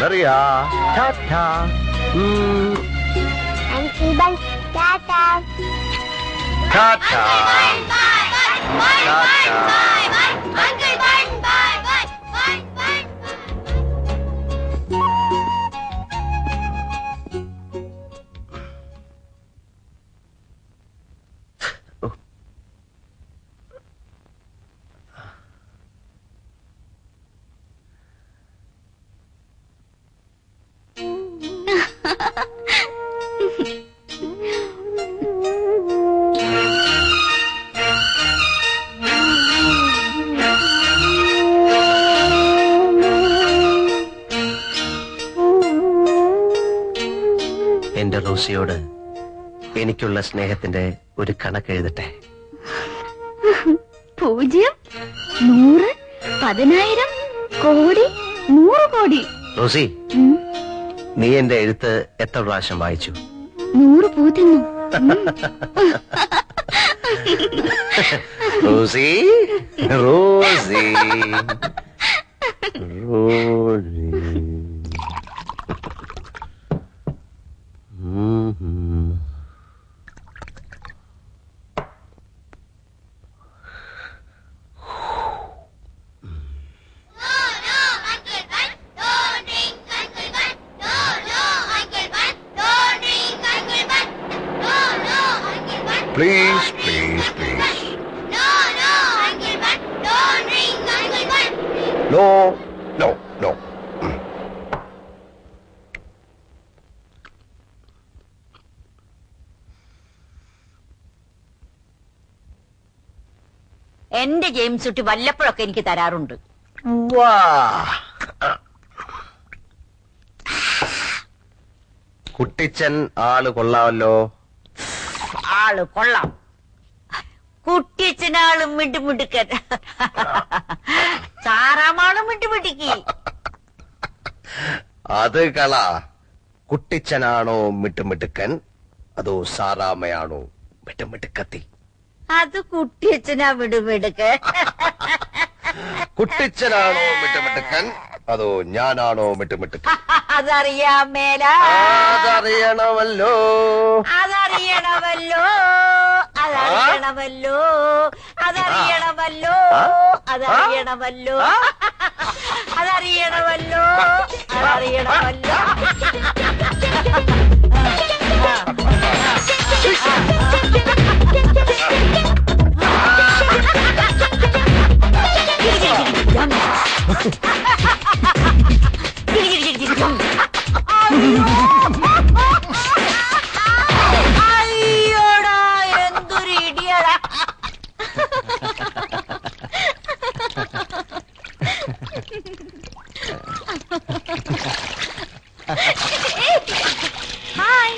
Maria, ta-ta. Uncle Bun, ta-ta. Ta-ta. Ta-ta. Uncle Bun, bye-bye. Bye-bye. എന്റെ റോസിയോട് എനിക്കുള്ള സ്നേഹത്തിന്റെ ഒരു കണക്കെഴുതട്ടെ. 0, 100, 10,000, കോടി, 100 കോടി. റോസി, നീ എന്റെ എഴുത്ത് എത്ര പ്രാവശ്യം വായിച്ചു? 100 പൂ തിന്നു. Rosie, Rosie, Rosie. Please, please, please. No, Uncle Bun, don't drink, Uncle Bun. No, no, no. എന്റെ ജെയിംസ് കുട്ടി വല്ലപ്പോഴൊക്കെ എനിക്ക് തരാറുണ്ട്. കുട്ടിച്ചൻ ആള് കൊള്ളാമല്ലോ. ആള് കൊള്ളാം. കുട്ടിച്ചനാളും മിണ്ടുമിടുക്കൻ, സാറാമാളും മിണ്ടുമിടുക്കി. അത് കള. കുട്ടിച്ചനാണോ മിട്ടുമിട്ടുക്കൻ, അതോ സാറാമയാണോ മിട്ടുമിട്ടുക്കത്തി? അത് കുട്ടിയച്ചനാ മിടുമിടുക്കൻ. കുട്ടിച്ചനാണോ മിട്ടുമിട്ടുക്കൻ, അതോ ഞാനാണോ മിട്ടുമിട്ടുക്കൻ? അതറിയാൻ മേല. അതറിയണമല്ലോ. അതറിയണമല്ലോ. അതറിയണമല്ലോ. അതറിയണമല്ലോ. അതറിയണമല്ലോ. അതറിയണമല്ലോ. അതറിയണമല്ലോ. അയ്യോടാ, എന്തൊരു ഇടിയടാ. ഹായ്.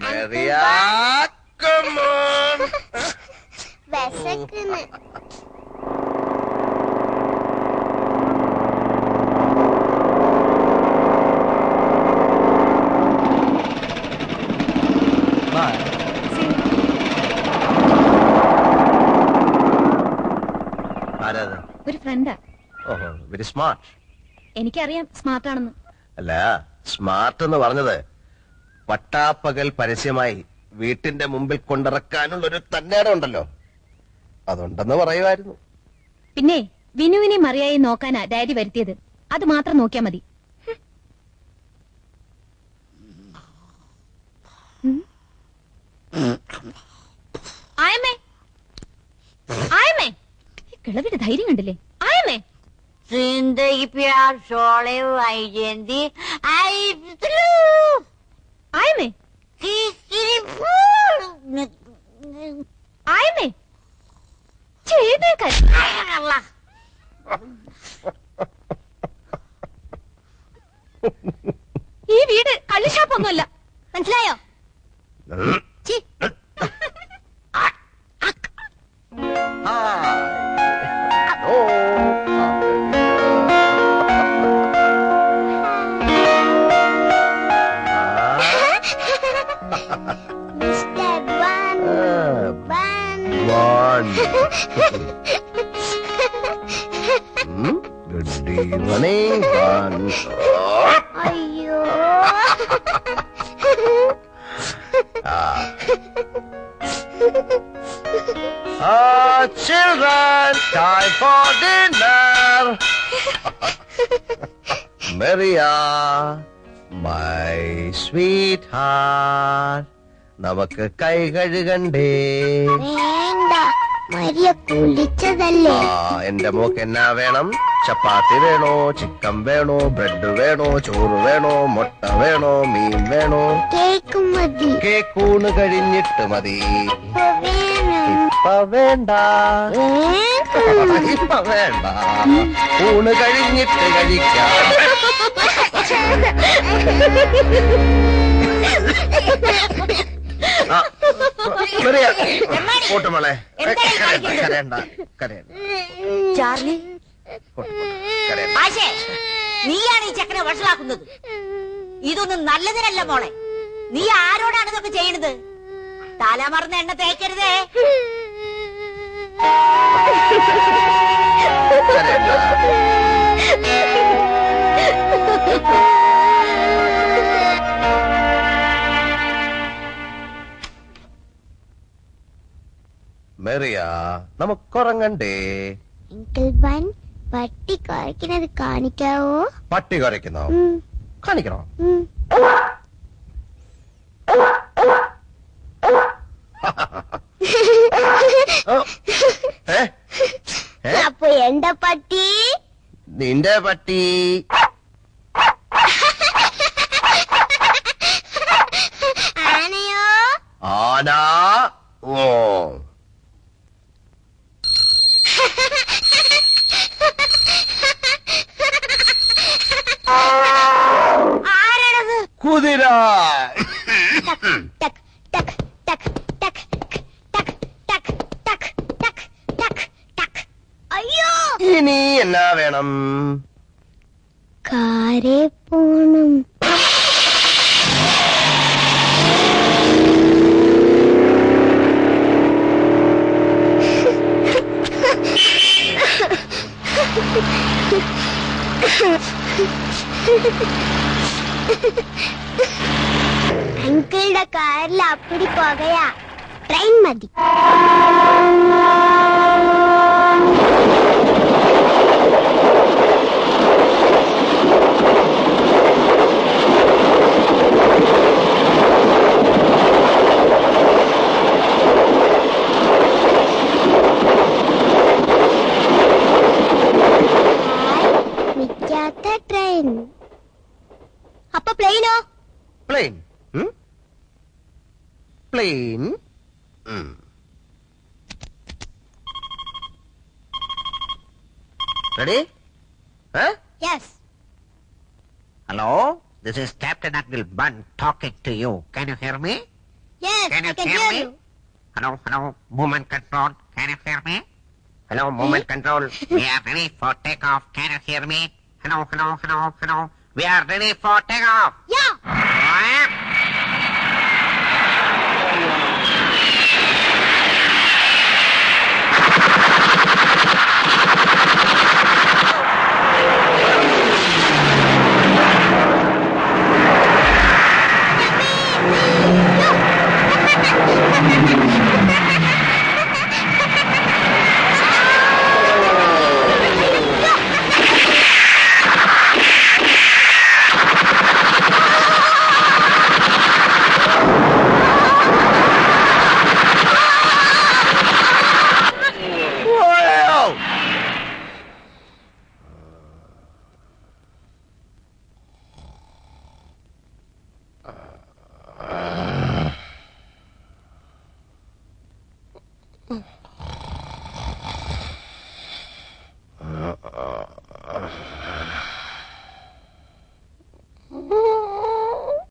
Maria, come on. വിശക്കുന്നു. ആരാത്? ഒരു ഫ്രണ്ടാ. ഓഹോ, വെരി സ്മാർട്ട്. എനിക്കറിയാം സ്മാർട്ട് ആണെന്ന്. അല്ല, സ്മാർട്ട് എന്ന് പറഞ്ഞത് പട്ടാപ്പകൽ പരസ്യമായി വീട്ടിന്റെ മുമ്പിൽ കൊണ്ടിറക്കാനുള്ളൊരു തന്നേടം ഉണ്ടല്ലോ, അതുണ്ടെന്ന് പറയുമായിരുന്നു. പിന്നെ വിനുവിനെ മറിയായി നോക്കാനാ ഡാഡി വരുത്തിയത്. അത് മാത്രം നോക്കിയാ മതി. ആയമേ, ആയമേ, കിളവിന്റെ ധൈര്യം കണ്ടില്ലേ? ആയമേ, जिंदगी प्यार शोले आई जयंती आई ആയമേ, ആയമേ, ചെയ്തേക്കാൻ. ഈ വീട് കള്ളിഷാപ്പൊന്നുമല്ല, മനസ്സിലായോ? ഛീ. Mr. Bun. Good evening, Bun. അയ്യോ. Children, time for dinner. Maria, my sweetheart. നമുക്ക് കൈ കഴുകണ്ടേ? വേണ്ട, മരിയ കുളിച്ചതല്ലേ. എന്റെ മോക്ക് എന്നാ വേണം? ചപ്പാത്തി വേണോ, ചിക്കൻ വേണോ, ബ്രെഡ് വേണോ, ചോറ് വേണോ, മുട്ട വേണോ, മീൻ വേണോ? കേക്ക് മതി. കേക്കൂണ് കഴിഞ്ഞിട്ട് മതി. ഇപ്പൊ വേണം. ഇപ്പ വേണ്ട, ഇപ്പ വേണ്ട, ഊണ് കഴിഞ്ഞിട്ട് കഴിക്കാം. കൂട്ടുമോളെ കരയണ്ട, കരയണ്ട. ചാർലി, കരയണ്ട. മാഷേ, നീയാണ് ഈ ചക്കനെ വഷളാക്കുന്നത്. ഇതൊന്നും നല്ലതിനല്ല മോളെ. നീ ആരോടാണ് ഇതൊക്കെ ചെയ്യണത്? തലമറന്ന എണ്ണ തേക്കരുതേ. കരയണ്ട. മെറിയ, നമുക്കുറങ്ങണ്ടേ? അങ്കിൾ ബൻ, പട്ടി കുറയ്ക്കുന്നത് കാണിക്കാവോ? പട്ടി കുറയ്ക്കുന്നോ? കാണിക്കണോ? അപ്പൊ എന്റെ പട്ടി? നിന്റെ പട്ടി. ആനയോ? ആന. ഓ, ആരാണത്? കുതിര. ടക് ടക് ടക് ടക് ടക് ടക് ടക് ടക് ടക് ടക്. അയ്യോ, ഇനി എന്നാ വേണം? കാരെ പോണം. അങ്കിളുടെ കാറിൽ അപ്പടി പോകയാ. ട്രെയിൻ മതി. മിക്കാത്ത ട്രെയിൻ. അപ്പൊ പ്ലെയിനോ? Plane. Plane. Ready? Yes. Hello, this is Captain Uncle Bun talking to you. Can you hear me? Yes, Can I you can hear hear me? you. Hello, movement control. Can you hear me? Hello, movement control. We are ready for takeoff. Can you hear me? Hello. We are ready for takeoff. Yeah.